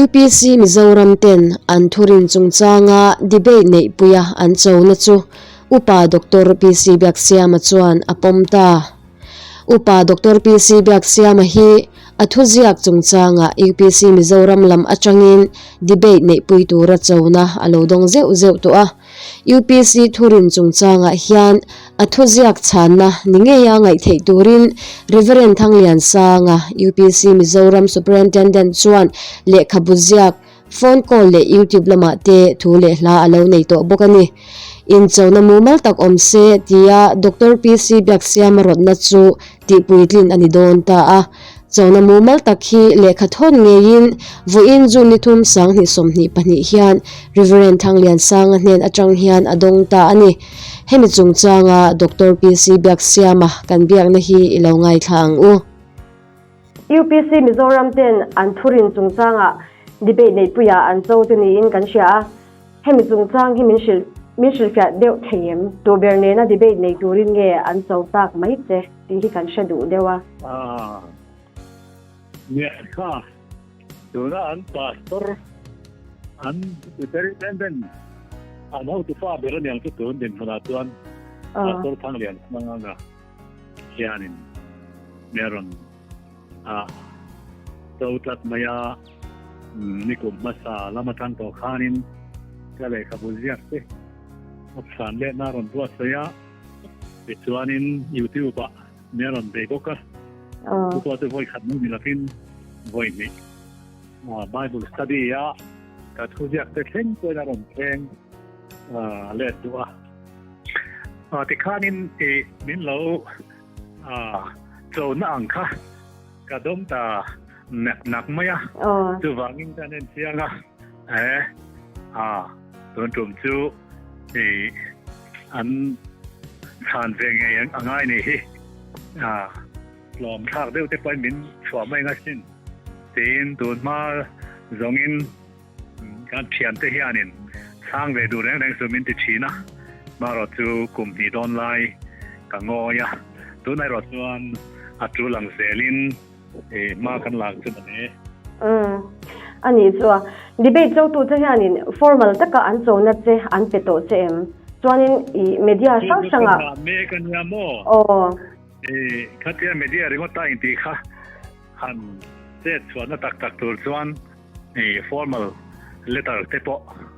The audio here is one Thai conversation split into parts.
UPC Mizoram ten an thurin chungchanga debate nei puya an chawna chu upa Dr. PC Biaksiama chuan apomta upa Dr. PC Biaksiama hi athuziak chungchanga UPC Mizoram lam atangin debate nei pui tura chawna alodong zeu to a UPC thurin chungchanga hian athuziak channa ningeya ngai thei turin Reverend Thanglian Sanga UPC Mizoram Superintendent chuan lekha buziak phone call le YouTube lama te thule hla alo nei to bokani in chawna mumal tak omse tia Dr. PC Biaksiama rodna chu ti puitlin ani don ta a chawna mumal tak hi lekha thon ngein voin ju ni thum sang ni somni pani hian Reverend Thanglian Sang hnen atang hian adong ta ani hemi chungchanga Dr. PC Biaksiama kan biak na hi ilo ngai thlang u UPC Mizoram ten an thurin chungchanga debate nei puya an chawtuni in kan sha hemi chungchang hi minshil fya deu thayem to berne na debate nei turin nge an chawtak mai che ti hi kan sha du dewaเนี่ยค่ะตัวนั้นpastorอันsuperintendentอันเอาตัวฟ้าเบรนยังที่ตัวเด่นขนาดตัวนั้นpastorทั้งเรียนมั่งอ่ะเชียนินเมรอนตัวตัดมายานิคมมาซาลามาทันตัวขานินก็เลยขบุญเสียสิอักษรเล่นนารอนตัวเสียติดตัวนินยูทูบะเมรอนเบโกกะทุกคนจะvoiขัดมือมีลักินvoiนี่Bible study ก็ทุกอย่างจะเข่งตัวนั้นเข่งเล่นตัวที่ข้านินมินเราโจนังค่ะกระดมตาหนักไหมตัววางินจะเน้นเสียงตัวจุ่มจูอันทานเสียงยังง่ายนี่ลอมทากเดียวแต่ไปมินสวมไม่งั้นสิตีนตัวมาจงอินการเขียนที่เฮียนินสร้างไปดูแรงสมินติชีนะมาเราจูกลุ่มที่ออนไลน์กังอยะตัวในรถส่วนอัตรูหลังเซลินมากันหลังจุดนี้อันนี้ชัวดีเบตเจ้าตัวที่เฮียนิน formal แต่ก็อันโจนัดเจอันเป็ดโตเจมส่วนนี้มีเดียช่างอ่ะเมกันยาโมข้าเทียมเดียริมตาอินทิค่ะฮันเจ็ดส่วนนั้นตักตัวส่วนformal letter เตป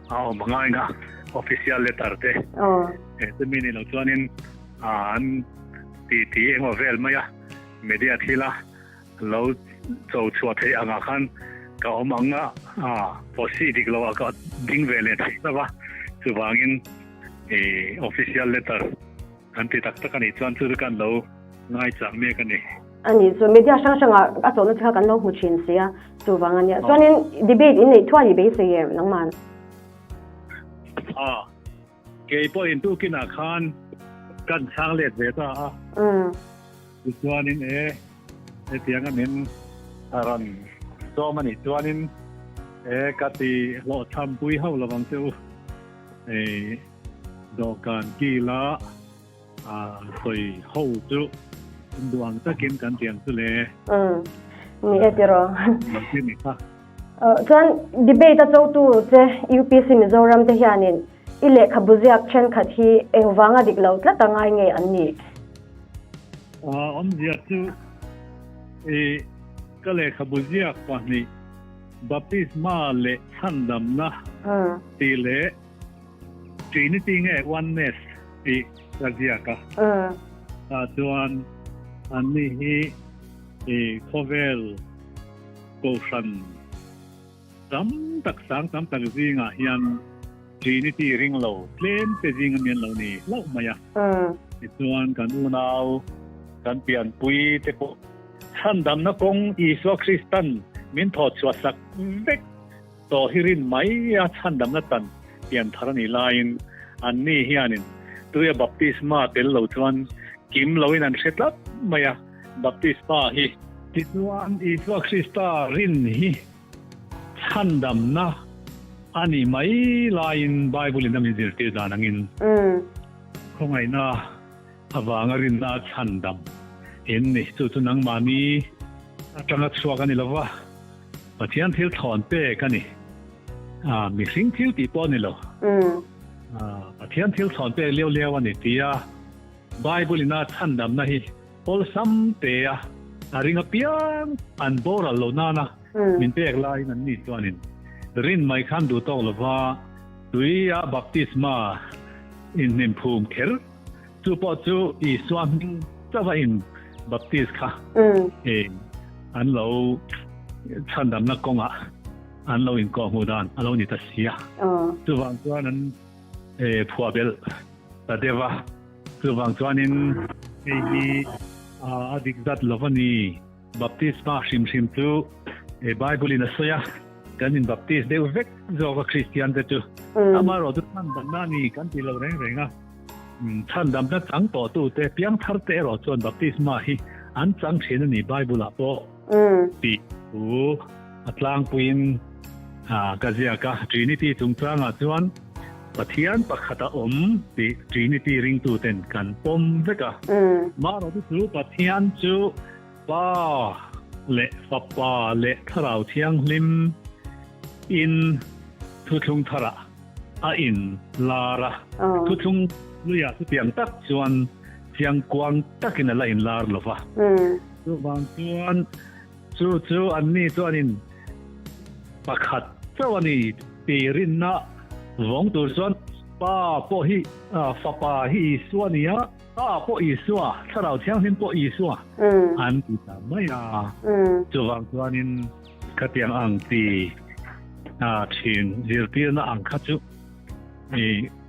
เอาบางอย่าง official letter เตจะมีนี่เราส่วนนี้อันที่เองว่าเวลไม่อะเมเดียที่ละเราจะช่วยให้อ่างขันก็เอามังพอสิที่เราก็ดิ้งเวลเลยใช่ปะส่วนบางอย่างofficial letter อันที่ตักกันอีกส่วนสุดกันเราง่ายจังเมื่อกันนี่อันนี้ส่วนมีเดียช่างอ่ะก็จะนั่นที่เขากันลงหูชินเสียส่วนบางอันเนี่ยส่วนนี้ดีเบตอินในทั่วดีเบตเสียน้องมันเกี่ยวกับอินทุกินอาคารกันช่างเล็ดเวต้าส่วนนี้เตียงกันนี่รันโซมันนี่ส่วนนี้กติเราทำปุยเข้าระวังเจ้าดอกการกีฬาสวยเข้าจุดวงตะกินกันเตียงสุเลยนี่เอติโรมันที่นี่ค่ะส่วนดีเบตเจ้าตัวเจ UPC มิโซรัมที่เฮียนินอิเล็กขบุจิอักเช่นขัดที่เองวางอดีตเราและตั้งไงไงอันนี้อันเดียจูก็เลยขบุจิอักว่านี่บัพติสมาเละทันดำนะตีเละจีนี่ตีไงวันเนสรักเดียกะส่วนอันนี้โคเวลโกชันซ้ำตักซิงยันจีนี่ที่ริงเราเพลนเปจิงเมียนเรานี่เล่ามาอ่ะส่วนกันอูนาวกันเปลี่ยนปุยเตปท่านดำนักกงอีสวคริสตันมินทอดสวสักเล็กต่อฮิรินไม่ท่านดำนักตันเปลี่ยนทารณีไลน์อันนี้เฮียนินตัวบัพติสมาเตลเราชวนกิมเราอินันเสร็จแล้วมาอ่ะบัพติสมาฮีติดวันอีสวคริสตารินฮีท่านดำนะอันนี้ไม่ลายน์ไบเบิลนั่นมีเรื่องที่จานังอินคงไงนะอวางรินนาท่านดำเห็นนี่สุดนังมานีจังหวัดสวากันนี่ละวะ ประเทศที่ถอนเป้กันนี่มีสิ่งที่ตีป้อนนี่หรอประเทศที่ถอนเป้เลี้ยวๆวันนี้ที่ไบเบิลน่าท่านดำนะฮีพอสัมเป้ริงเปียงอันโบราณโลนานะมินเป้กลายนั่นนี่ตัวนี้รินไม่คันดูต้องหรือว่าดุยบัพติสมาอินนิมพูมเคลจูปอจูอีสวามิงจะว่าอินบัพติสค่ะอันเราท่านดำนักกงอันเราอินกองหูดานอันเรานี่ตัดเสียจูบางตัวนั้นผัวเบลแต่เดี๋ยวจูบางตัวนั้นอดีตจัดลวันนี้บัพติสมาชิมจูไบเบิลน่ะเสียกันอินบัพติสเดวเวกจอกคริสเตียนเตจูอามาเราทุกท่านดำน้านี่กันที่เราเร่งท่านดำนักจังต่อตู้แต่เพียงทัดเตะเราจนบัพติสมาฮีอันจังเช่นนี้ไบเบิลอ่ะพอปีอัตลางปุยนกะเจียกะทรินิตี้จงจางจวนปะเทียนปะขัดปีทรินิตี้ริงตูเต็นกันปมเวกะมาเราดูปะเทียนจูป้าเละฟับป้าเละทราวเทียงลิมอินทุทุงทระอินลาระทุทุงลุยสุเตียงตักจวนเทียงกวางตักกินอะไรอินลาร์ลฟะจูบางจวนจูอันนี้จวนอินปะขัดจวนนี้ปีรินนะวงตัวส่วนป้าพ่อฮีฟ้าป้าฮีส่วนนี้ป้าพ่ออีส่วนถ้าเราเที่ยงเห็นพ่ออีส่วนอันที่ทำไม่จูบางจวนนี้ขัดยังอังตีชินเรื่องที่น่าอังคัดจู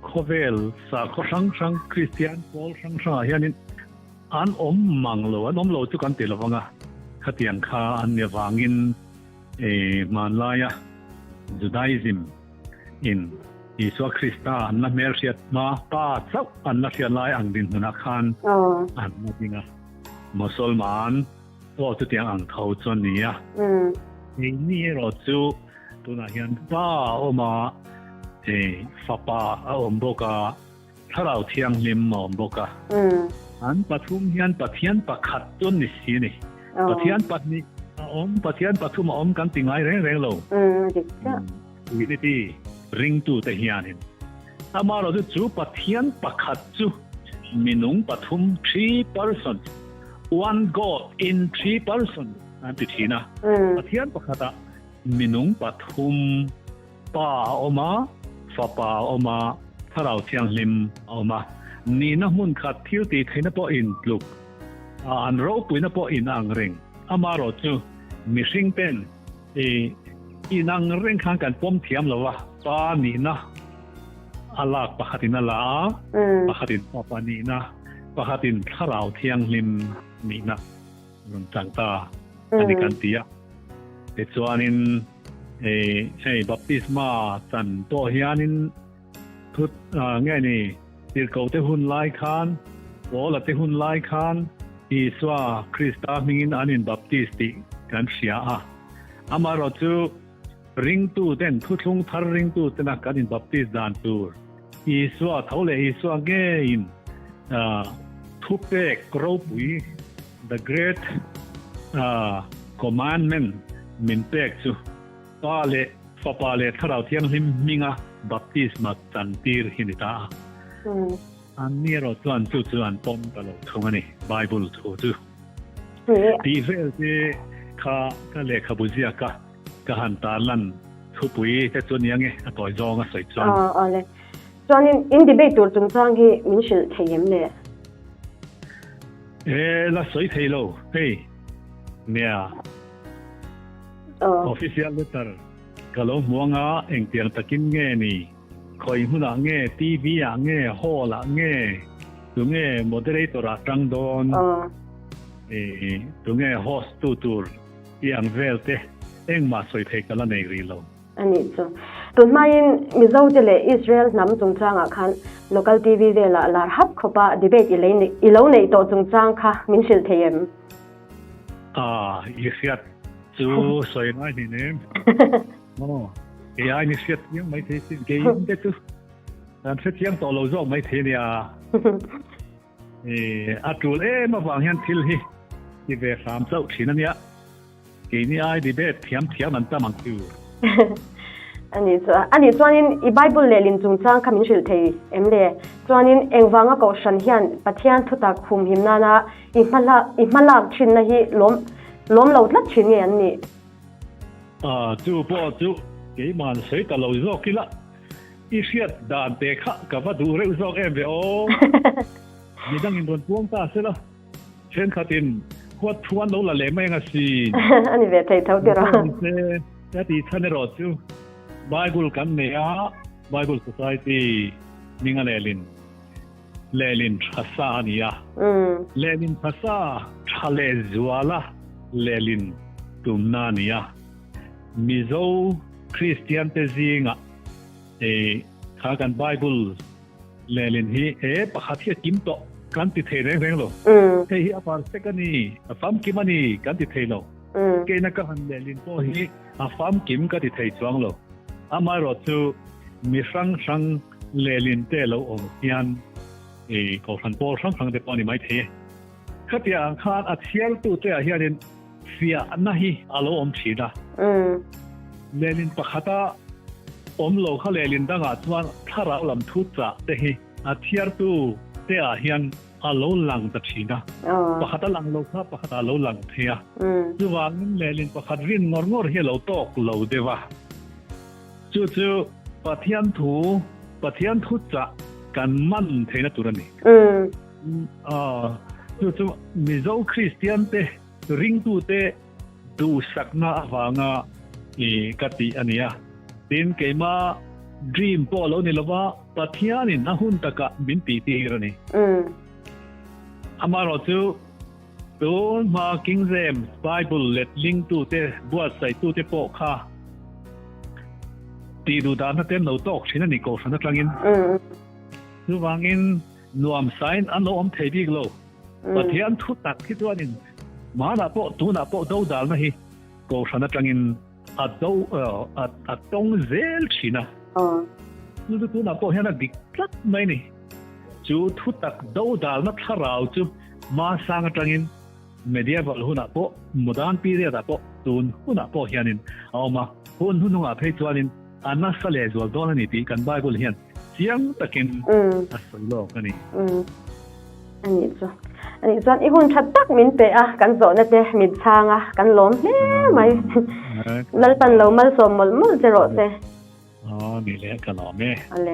โคเวลสาข้อสังคริสเตียนโพลสังเฮียนินอันมังโลอันโลจุกันตีละฟังขัดยังข้าอันเนี่ยฟังอินมันลายจูดาอิซึมอินอิสวาคริสต์อันนั้นเมรเซียมาป้าเจ้าอันนั้นเสียลายอังดินธนาคารอันนั้นจริงมุสลิมก็จุดยังอังเท่าจนนี้นี่เราจูตัวนั้นยันป้าออกมาฟ้าป้าอมบอกว่าถ้าเราเที่ยงลิมอมบอกว่าอันปฐุมยันปะเทียนปะขัดจนนี่สินี่ปะเทียนปะนี่ปะเทียนปะทุมกันติงไงเร่งโลวิธีที่ริงตูแต่เฮียนินอามาเราจะจูปะเทียนปะขัดจูมินุงปฐุม3 person one God in 3 person อันที่ทีนะปะเทียนปะขัดมินุงปฐุมป้าออกมาฟ้าป้าออกมาถ้าเราเที่ยงลิมออกมานี่นะมุนขัดเที่ยวตีเทนปออินลูกอันเราปุยนะปออินอังเร่งอามาเราจูมิสิงเป็นอีนังเร่งข้างกันป้อมเทียมหรอวะตอนนี้นะอาลากปะขัดินละปะขัดินปะนี้นะปะขัดินถ้าเราเที่ยงลิมนี่นะรุนจังตาอันนี้กันเตียแต่ส่วนนี้ใช่บัพติสมาจันโตเฮียนินทุกง่ายนี่ที่เขาเตหุนไลคันโอละเตหุนไลคันอีสวาคริสต์มิงอันนี้บัพติสติกันเสียอามาเราจูริงตูเต้นทุกทุงทาริงตูเต้นนักการบัพติสดานตูอีสวาเท่าเลยอีสวาเกอินทุกเด็กกรบุย the great commandment มินเปกจูป้าเล่ฟ้าป้าเล่ถ้าเราเที่ยงลิมมิงบัพติสมาจันทีร์หินิตาอันนี้เราจวนจวนปมตลอดทั้งนี้ไบเบิลทูจูที่เวลที่ข้าเล่ข้าบุษยากะหันตาลันทุบุยแต่จวนยังไงต่อยจองใส่จวนเลยจวนนี้อินดิเบตตัวจงจางที่มินชิลเทียมเลยละสวยเทโลเฮ้ยเนี่ยofficial letter kalau muanga eng tiang takin nge ni khoi huna nge tv a nge hall a nge tu nge moderator a tang don tu nge host tu tur yang velte eng ma soi phe kala nei ri lo ani chu tun main mizo tele Israel nam chung changa khan local tv de la lar hap khopa debate ilo nei to chung chang kha min sil them yesiatจูสวยน้อยนี่เนี่ยAI นี่เสียยังไม่ถึงเกมเด็ดจูแต่เสียงต่อเราจะไม่ถึงเนี่ยอาจูเล่มาฟังยันทิลฮีที่เวสามเจ้าทีนั่นเนี่ย给你爱的别甜甜มันตะมังคือ อันนี้ส่วนนี้อีไบเบิลเลลินจงจางคำมินชิลเทเลส่วนนี้เองวางก็ฉันเห็นปะเทียนทุตักคุมหิมนานะอีมันลากชินนะฮีล้มเราลัดชินเงี้ยนี่จู่ปอจู่กี่มันใช้ตลอดรอกิละอีเชียดด่านเตะขะกับว่าดูเรื่องรอกเโอมีดังอินโดนพวงตาเสียละเช่นขัดินขวดทวนเราละเล่ไม่งั้นสิอันนี้เวทเท่าเดียวเราจะตีท่านรอจู่ไบเบิลกันเนี่ยไบเบิลสุสัยตีมิงเลลินภาษาเนี่ยเลลินภาษาทะเลจัวละเลลินตุมนาเนี่ยมิโซคริสเตียนเตซิงะข้ากันไบเบิลเลลินฮีปะขัดที่กิมโตกันติเทเร่งๆโลเฮียปาร์เซกันนี่ฟัมกิมันนี่กันติเทโลเกนักกันเลลินโตฮีฟัมกิมกันติเทจวงโลอามารอจูมีสังเลลินเตโลองยันก็ฟันโปสังเดปอนี่ไม่เทขัดอย่างข้าอัดเชียลตู้เตะเฮียนินเสียอันนั้นฮีอาโลอมชีดาเลลินปะขัดอมโลเขาเลลินตั้งอาจว่าถ้าเราลำทุจ่าเตะอัดเชียลตู้เตะเฮียนอาโลหลังตัดชีดาปะขัดหลังโลครับปะขัดอาโลหลังเทียจู่ว่างั้นเลลินปะขัดรินงอเฮียเราตอกโลเดวะจู่ปะเทียนทุจ่ากันมันเทนะตัวนี้จู่มิโซคริสเตียนเตริงตูเตดูสักหน้าวางกติอันนี้ดินเกมาดรีมพอเราเนี่ยละว่าปะเทียนินน่าหุ่นตะกะบินตีตีกันนี่อามาเราจู่ตัวมาคิงเซมไบเบิลเล็ดลิงตูเตบัวใส่ตูเตโปค่ะตีดูดานนั่นเต็มเราตอกชิ้นนี้ก็สันนักลังอินคือวางอินนวมไซน์อันเราอมเทบิกโลปะเทียนทุตักที่ตัวนี้มาหน้าโปตัวหน้าโปดูดาลนะฮีก็สันนักลังอินอัดตงเซลชินะดูตัวหน้าโปเห็นนักดิกลักไหมนี่จูทุตักดูดาลนักทาราวจูมาสังกังอินเมเดียบอลหุ่นหน้าโปโมดานปีเรียดหน้าโปตุนหุ่นหน้าโปเห็นอินเอามาหุ่นหน้าเพจตัวนี้อันนั้นสเลจวลตัวนี้ตีกันไบเบิลเห็นเสียงตะกินอัศวินโลกนี่อันนี้จ้ะอีหุ่นชัดตักมินเปะกันโซนั่นเองมิดทางกันล้มไม่แล้วปันเรามาสมมติจะรอดเลยนี่แหละกันล้อมแม่อะไร